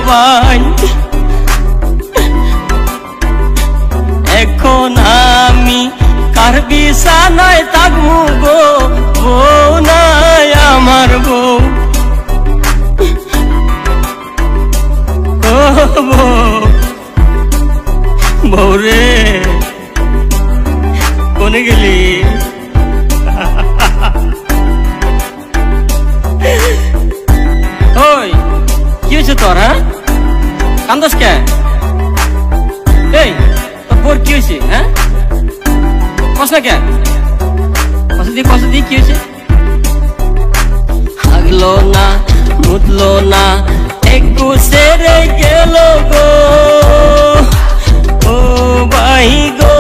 ভাই এখন আমি কার বিছানায় থাকবো গো বউ নাই আমার বউ বউ রে কোনে গেলি ওই কি হয়েছে তোর হ্যাঁ কান্দস কে এই তোর বোর কি হয়েছে হ্যাঁ কস না কে কস দি কি হয়েছে হাগলো না মুতলো না একটু সেরে গেল গো ও ভাই গো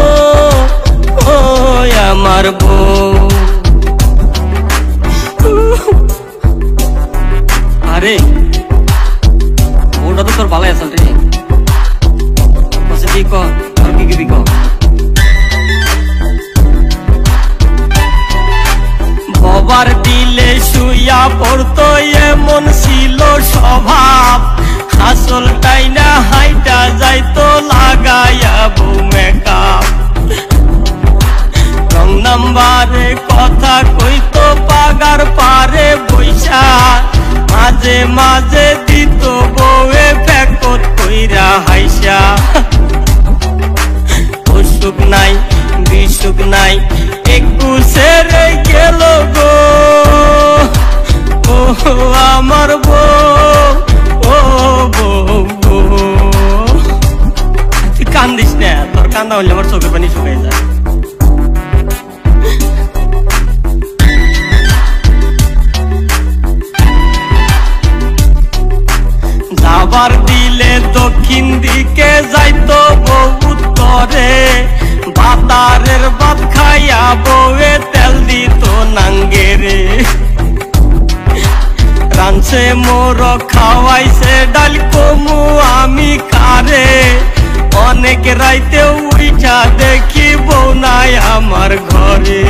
ও আমার বউ আরে ওটা তো তোর ভালো আসল রে কি ক আর কি কি ক বাবার দিলে শুইয়া পড়তো এমন ছিল স্বভাব আসলটাই না হাইটা যাইতো লাগাইয়া বউ মেকআপ রং নাম্বারে কথা কইতো পাগার পারে বৈশা মাঝে মাঝে দিত বউয়ে ফেকত কইরা হাইসা অসুখ নাই বিসুখ নাই একটু সেরে গেল গো ও আমার বউ ও বউ তুই কান্দিস না তোর কান্দা হইলে আমার চোখের পানি শুকাই যায় যাবার দিলে দক্ষিণ দিকে যাইতো বউ উত্তরে বাতারের ভাত খাইয়া বউয়ে তেল দিত নাঙ্গেরে রানছে মোর খাওয়াইছে ডাল কমু আমি কারে অনেক রাইতে উঠা দেখি বউ নাই আমার ঘরে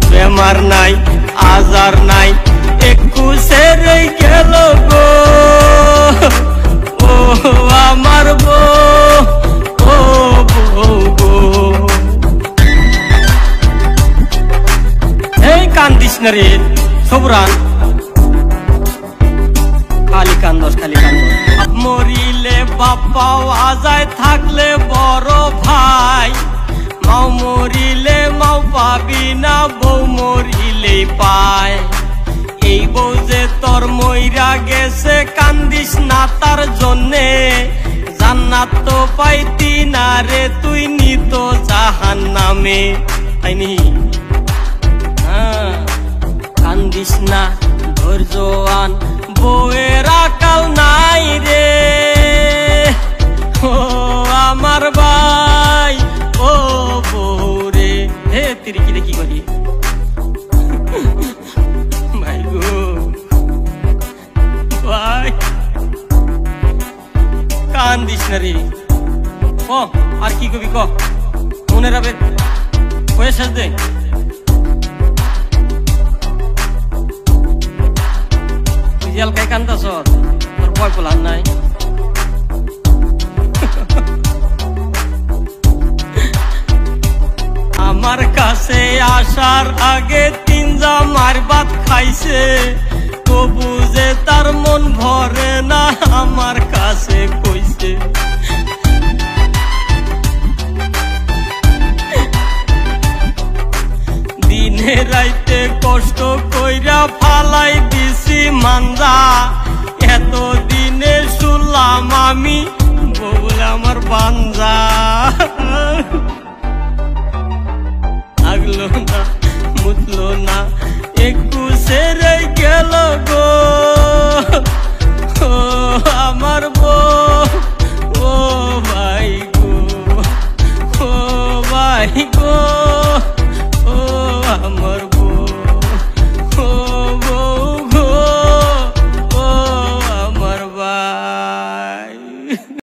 বেমার নাই আজার নাই একটু সেরে গেল গো ও আমার বউ ও বউ গো এই কান্দিস না রে সবরান খালি কান্দস আপ মরিলে বাপ পাওয়া যায় থাকলে বড় ভাই মাও মরিলে মাও পাবি না বউ মরিলে পায় এই বউ যে তোর মইরা গেছে কান্দিস না তার জন্যে জান্নাত তো পাইতি না রে তুই নিত জাহান্নামে তাইনি কান্দিস না ধৈর্যবান বউয়ের আকাল নাই রে ও আমার ভাই ও বউ রে হে তিরি কি রে কি করি ভাই গো ভাই কান্দিস না রে ও আর কি কবি ক মনে রাবে কয়ে শেষ দে কাই কান্দাস তোর ভয় পোলার নাই আমার কাছে আসার আগে তিন জামার ভাত খাইছে তবু যে তার মন ভরে না আমার কাছে কইছে দিনে রাইতে কষ্ট কইরা ফালাই দিছি মানজা এত দিনে শুনলাম আমি বউল আমার বাঞ্জা আগলো না মুতলো না একটু সেরে গেল গো ও আমার বউ ও ভাই গো ও ভাই গো